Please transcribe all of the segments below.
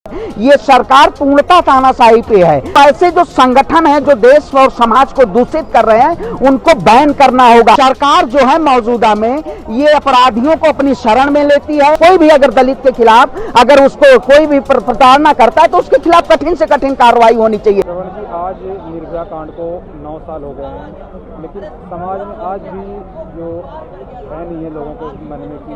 ये सरकार पूर्णतः तानाशाही पे है। ऐसे जो संगठन है जो देश और समाज को दूषित कर रहे हैं उनको बैन करना होगा। सरकार जो है मौजूदा में ये अपराधियों को अपनी शरण में लेती है। कोई भी अगर दलित के खिलाफ अगर उसको कोई भी प्रताड़ना करता है तो उसके खिलाफ कठिन से कठिन कार्रवाई होनी चाहिए। आज निर्भया कांड को 9 साल हो गए हैं, लेकिन समाज में आज भी जो है नहीं है लोगों को मन में कि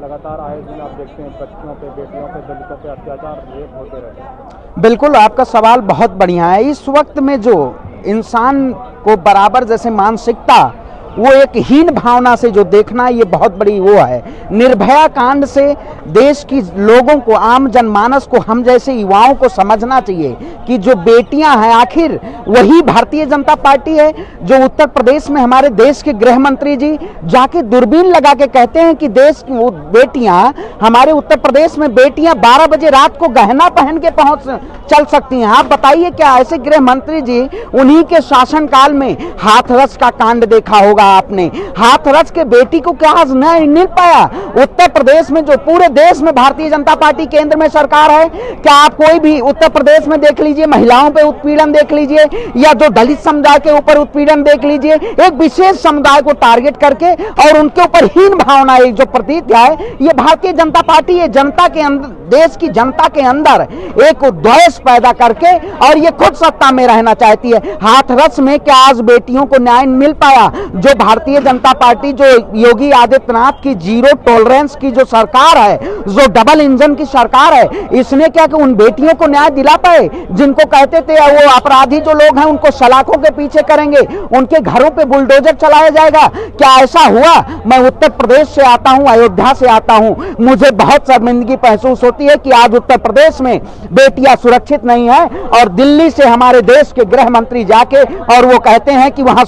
लगातार आए दिन आप देखते हैं बच्चों पे, बेटियों पे, दलितों पे अत्याचार रेप होते रहते हैं। बिल्कुल, आपका सवाल बहुत बढ़िया है। इस वक्त में जो इंसान को बराबर जैसे मानसिकता वो एक हीन भावना से जो देखना ये बहुत बड़ी वो है। निर्भया कांड से देश की लोगों को, आम जनमानस को, हम जैसे युवाओं को समझना चाहिए कि जो बेटियां हैं आखिर वही भारतीय जनता पार्टी है। जो उत्तर प्रदेश में हमारे देश के गृह मंत्री जी जाके दूरबीन लगा के कहते हैं कि देश की वो बेटियां, हमारे उत्तर प्रदेश में बेटियां 12 बजे रात को गहना पहन के चल सकती हैं। आप बताइए क्या ऐसे गृह मंत्री जी उन्हीं के शासनकाल में हाथरस का कांड देखा होगा आपने? हाथरस के बेटी को क्या आज नहीं मिल पाया? उत्तर प्रदेश में जो पूरे देश में भारतीय जनता पार्टी केंद्र में सरकार है, क्या आप कोई भी उत्तर प्रदेश में देख लीजिए, महिलाओं पे उत्पीड़न देख लीजिए या जो दलित समुदाय के ऊपर उत्पीड़न देख लीजिए, एक विशेष समुदाय को टारगेट करके और उनके ऊपर हीन भावना जो प्रतीत है, ये भारतीय जनता पार्टी ये जनता के अंदर, देश की जनता के अंदर एक द्वेष पैदा करके और ये खुद सत्ता में रहना चाहती है। हाथरस में क्या आज बेटियों को न्याय मिल पाया? जो भारतीय जनता पार्टी, जो योगी आदित्यनाथ की जीरो टॉलरेंस की जो सरकार है, जो डबल इंजन की सरकार है, इसने क्या कि उन बेटियों को न्याय दिला पाए? जिनको कहते थे वो अपराधी जो लोग हैं उनको सलाखों के पीछे करेंगे, उनके घरों पे बुलडोजर चलाया जाएगा, क्या ऐसा हुआ? मैं उत्तर प्रदेश से आता हूं, अयोध्या से आता हूं, मुझे बहुत शर्मिंदगी महसूस होती है कि आज उत्तर प्रदेश में बेटियां सुरक्षित नहीं है और दिल्ली से हमारे देश के गृह मंत्री जाके और वो कहते हैं कि वहां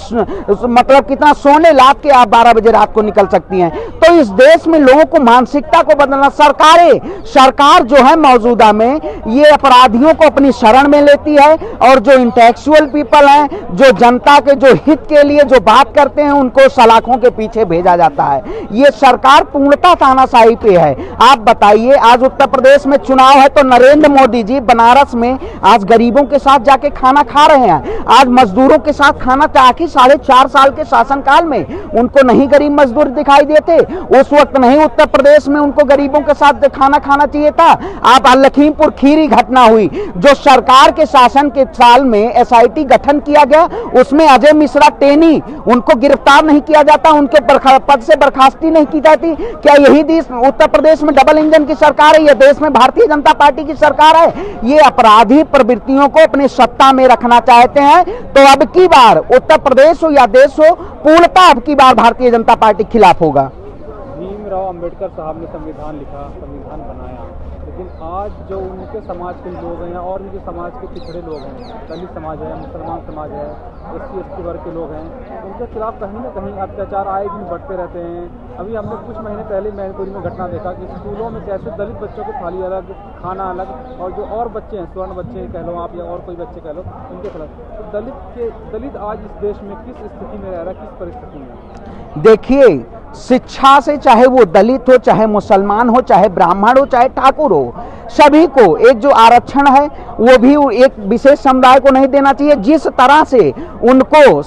मतलब कितना सोने लाद के आप 12 बजे रात को निकल सकती हैं। तो इस देश में लोगों को मानसिकता को बदलना, सरकार जो है मौजूदा में ये अपराधियों को अपनी शरण में लेती है और जो इंटेलेक्चुअल पीपल हैं, जो जनता के जो हित के लिए जो बात करते हैं, उनको सलाखों के पीछे भेजा जाता है। ये सरकार पूर्णतः तानाशाही पे है। आप बताइए, आज उत्तर प्रदेश में चुनाव है तो नरेंद्र मोदी जी बनारस में आज गरीबों के साथ जाके खाना खा रहे हैं। आज मजदूरों के साथ खाना, आखिर 4.5 साल के शासनकाल में उनको नहीं गरीब मजदूर दिखाई देते? उस वक्त नहीं उत्तर प्रदेश में उनको गरीबों के साथ खाना खाना चाहिए था? आप लखीमपुर खीरी घटना हुई, जो सरकार के शासन के साल में एसआईटी गठन किया गया, उसमें अजय मिश्रा टेनी उनको गिरफ्तार नहीं किया जाता, उनके पद से बर्खास्ती नहीं की जाती? क्या यही देश उत्तर प्रदेश में डबल इंजन की सरकार है? यह देश में भारतीय जनता पार्टी की सरकार है। ये अपराधी प्रवृत्तियों को अपने सत्ता में रखना चाहते हैं। तो अब की बार उत्तर प्रदेश हो या देश हो, पूर्णतः अब की बार भारतीय जनता पार्टी खिलाफ होगा। भीमराव अंबेडकर साहब ने संविधान लिखा, संविधान बनाया, लेकिन आज जो उनके समाज के लोग हैं और भी जो समाज के पिछड़े लोग हैं, दलित समाज है, मुसलमान समाज है, SC/ST वर्ग के लोग हैं, उनके खिलाफ कहीं ना कहीं अत्याचार आए दिन बढ़ते रहते हैं। अभी हमने कुछ महीने पहले मैनपुरी में घटना देखा कि स्कूलों में कैसे दलित बच्चों को थाली अलग, खाना अलग, और जो और बच्चे हैं, स्वर्ण बच्चे कह लो आप या और कोई बच्चे कह लो, उनके खिलाफ। तो दलित आज इस देश में किस स्थिति में रह रहा है, किस परिस्थिति में? देखिए, शिक्षा से चाहे वो दलित हो, चाहे मुसलमान हो, चाहे ब्राह्मण हो, चाहे ठाकुर हो, सभी को एक जो आरक्षण है वो भी एक विशेष समुदाय को नहीं देना चाहिए। जिस तरह से उनको,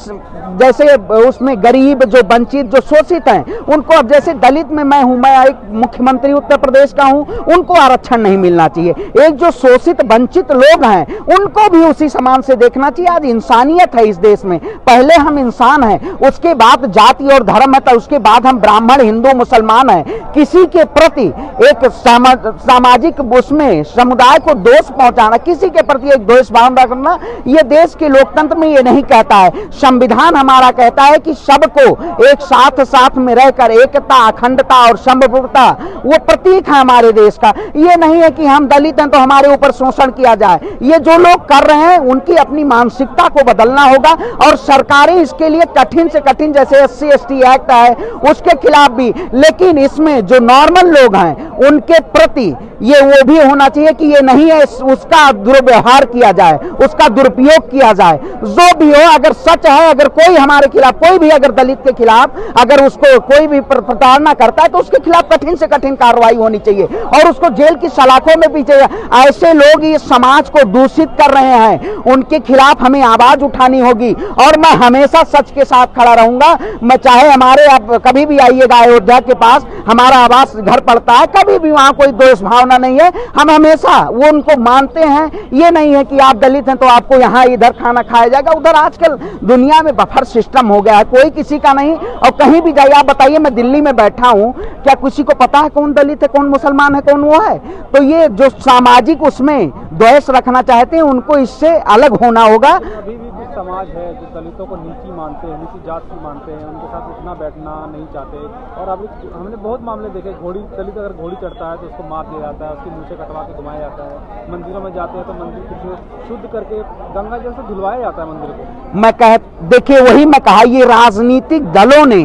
जैसे उसमें गरीब, जो वंचित, जो शोषित हैं, उनको अब जैसे दलित में मैं हूं, मैं एक मुख्यमंत्री उत्तर प्रदेश का हूं, उनको आरक्षण नहीं मिलना चाहिए। एक जो शोषित वंचित लोग हैं उनको भी उसी समान से देखना चाहिए। आज इंसानियत है इस देश में, पहले हम इंसान हैं, उसके बाद जाति और धर्म है, तो उसके बाद हम ब्राह्मण, हिंदू, मुसलमान हैं। किसी के प्रति एक सामाजिक उसमें समुदाय को दोष पहुंचाना, किसी के प्रति एक द्वेष भावना करना, ये देश के लोकतंत्र में ये नहीं कहता है। संविधान हमारा कहता है कि सबको एक साथ में रहकर एकता, अखंडता और संप्रभुता वो प्रतीक है हमारे देश का। ये नहीं है कि हम दलित हैं तो हमारे ऊपर शोषण किया जाए। ये जो लोग कर रहे हैं उनकी अपनी मानसिकता को बदलना होगा और सरकारें इसके लिए कठिन से कठिन, जैसे SC/ST एक्ट है उसके खिलाफ भी, लेकिन इसमें जो नॉर्मल लोग हैं उनके प्रति ये वो भी ये होना चाहिए कि ये नहीं है उसका दुर्व्यवहार किया जाए, उसका दुरुपयोग किया जाए। जो भी हो, अगर सच है, अगर कोई हमारे खिलाफ, कोई भी अगर दलित के खिलाफ अगर उसको कोई भी प्रताड़ना करता है तो उसके खिलाफ कठिन से कठिन कार्रवाई होनी चाहिए और उसको जेल की सलाखों में भी चाहिए। ऐसे लोग इस समाज को दूषित कर रहे हैं, उनके खिलाफ हमें आवाज उठानी होगी और मैं हमेशा सच के साथ खड़ा रहूंगा। मैं चाहे हमारे आप कभी भी आइएगा अयोध्या के पास, हमारा आवास घर पड़ता है, कभी भी वहां कोई दोष भावना नहीं है। हम हमेशा वो उनको मानते हैं। ये नहीं है कि आप दलित हैं तो आपको यहाँ इधर खाना खाया जाएगा, उधर आजकल दुनिया में बफर सिस्टम हो गया है, कोई किसी का नहीं। और कहीं भी जाइए, आप बताइए, मैं दिल्ली में बैठा हूं, क्या किसी को पता है कौन दलित है, कौन मुसलमान है, कौन वो है? तो ये जो सामाजिक उसमें द्वेष रखना चाहते हैं उनको इससे अलग होना होगा। अभी भी कुछ समाज है जो दलितों को नीची मानते हैं, नीची जात की मानते हैं, उनके साथ उठना बैठना नहीं चाहते। और अभी हमने बहुत मामले देखे, दलित अगर घोड़ी चढ़ता है तो उसको मार दिया जाता है, उसकी मूछें कटवा के घुमाया जाता है। मंदिरों में जाते हैं तो मंदिर को शुद्ध करके गंगा जल से धुलवाया जाता है मंदिर को। देखिए, वही मैं कहा, ये राजनीतिक दलों ने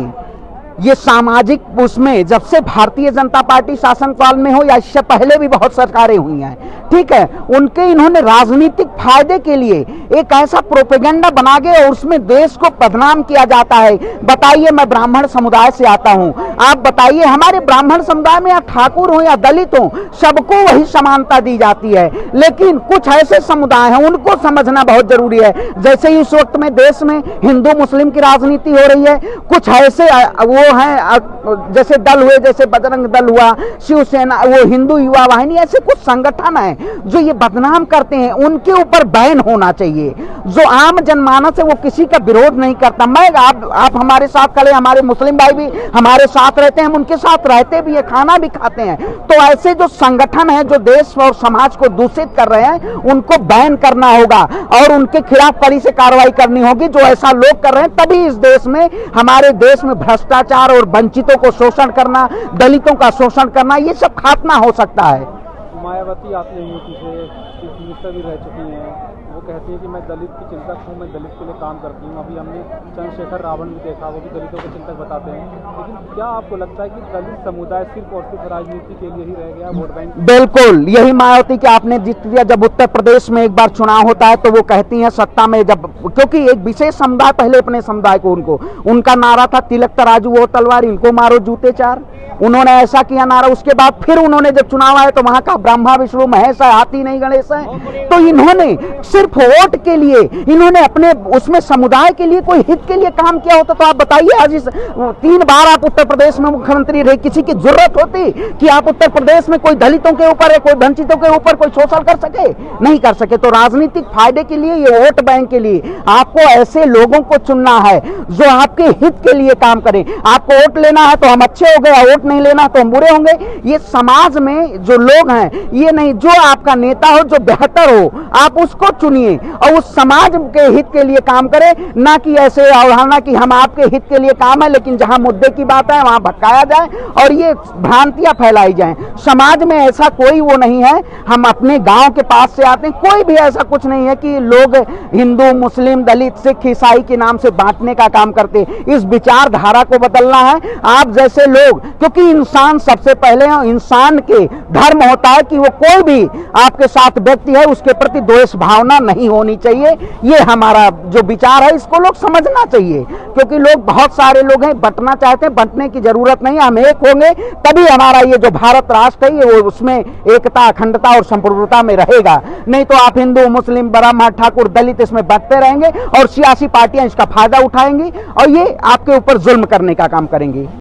ये सामाजिक उसमें, जब से भारतीय जनता पार्टी शासन काल में हो या इससे पहले भी बहुत सरकारें हुई हैं, ठीक है, उनके इन्होंने राजनीतिक फायदे के लिए एक ऐसा प्रोपेगेंडा बना के और उसमें देश को बदनाम किया जाता है। बताइए, मैं ब्राह्मण समुदाय से आता हूं, आप बताइए, हमारे ब्राह्मण समुदाय में या ठाकुर हो या दलित हो, सबको वही समानता दी जाती है। लेकिन कुछ ऐसे समुदाय हैं, उनको समझना बहुत जरूरी है। जैसे ही इस वक्त में देश में हिंदू मुस्लिम की राजनीति हो रही है, कुछ ऐसे वो हैं, जैसे दल हुए, जैसे बजरंग दल हुआ, शिवसेना, वो हिंदू युवा वाहिनी, ऐसे कुछ संगठन हैं जो ये बदनाम करते हैं, उनके ऊपर बैन होना चाहिए। जो आम जनमानस है वो किसी का विरोध नहीं करता। मैं आप हमारे साथ खड़े, हमारे मुस्लिम भाई भी हमारे साथ रहते हैं, हम उनके साथ रहते भी है, खाना भी खाते हैं। तो ऐसे जो संगठन है जो देश और समाज को दूषित कर रहे हैं, उनको बैन करना होगा और उनके खिलाफ कड़ी से कार्रवाई करनी होगी जो ऐसा लोग कर रहे हैं। तभी इस देश में, हमारे देश में भ्रष्टाचार और वंचितों को शोषण करना, दलितों का शोषण करना, ये सब खात्मा हो सकता है। मायावती आती हैं यूपी से, चीफ मिनिस्टर भी रह चुकी हैं, वो कहती है कि मैं दलित की चिंतक हूँ, मैं दलित के लिए काम करती हूँ। अभी हमने चंद्रशेखर रावण भी देखा, वो भी दलितों के चिंतक बताते हैं। लेकिन क्या आपको लगता है कि दलित समुदाय सिर्फ और सिर्फ राजनीति के लिए ही रह गया, वोट बैंक? बिल्कुल, यही मायावती की आपने जित दिया। जब उत्तर प्रदेश में एक बार चुनाव होता है तो वो कहती हैं सत्ता में, जब क्योंकि एक विशेष समुदाय पहले अपने समुदाय को, उनका नारा था तिलक तराजू वो तलवार, इनको मारो जूते चार। उन्होंने ऐसा किया नारा। उसके बाद फिर उन्होंने जब चुनाव आया तो वहां का ब्रह्मा विष्णु महेश है, हाथी नहीं गणेश है। तो इन्होंने सिर्फ वोट के लिए, इन्होंने अपने उसमें समुदाय के लिए, कोई हित के लिए काम किया होता तो आप बताइए, आज इस 3 बार आप उत्तर प्रदेश में मुख्यमंत्री रहे, किसी की जरूरत होती कि आप उत्तर प्रदेश में कोई दलितों के ऊपर या कोई वंचितों के ऊपर कोई शोषण कर सके? नहीं कर सके। तो राजनीतिक फायदे के लिए, ये वोट बैंक के लिए आपको ऐसे लोगों को चुनना है जो आपके हित के लिए काम करें। आपको वोट लेना है तो हम अच्छे हो गए, वोट नहीं लेना तो हम बुरे होंगे। ये समाज में जो लोग हैं, ये नहीं, जो आपका नेता हो, जो बेहतर हो, आप उसको चुनिए और उस समाज के हित के लिए काम करें, ना कि ऐसे अवधारणा कि हम आपके हित के लिए काम है, लेकिन जहां मुद्दे की बात है वहां भटकाया जाए और ये भ्रांतियां फैलाई जाएं। समाज में ऐसा कोई वो नहीं है। हम अपने गांव के पास से आते हैं, कोई भी ऐसा कुछ नहीं है कि लोग हिंदू मुस्लिम दलित सिख ईसाई के नाम से बांटने का काम करते। इस विचारधारा को बदलना है। आप जैसे लोग, क्योंकि इंसान सबसे पहले, इंसान के धर्म होता है कि वो कोई भी आपके साथ व्यक्ति है उसके प्रति द्वेष भावना नहीं होनी चाहिए। ये हमारा जो विचार है इसको लोग समझना चाहिए, क्योंकि लोग, बहुत सारे लोग हैं बंटना चाहते हैं, बंटने की जरूरत नहीं है। हम एक होंगे तभी हमारा ये जो भारत राष्ट्र है ये उसमें एकता, अखंडता और संप्रभुता में रहेगा। नहीं तो आप हिंदू मुस्लिम ब्राह्मण ठाकुर दलित इसमें बंटते रहेंगे और सियासी पार्टियां इसका फायदा उठाएंगी और ये आपके ऊपर जुल्म करने का काम करेंगी।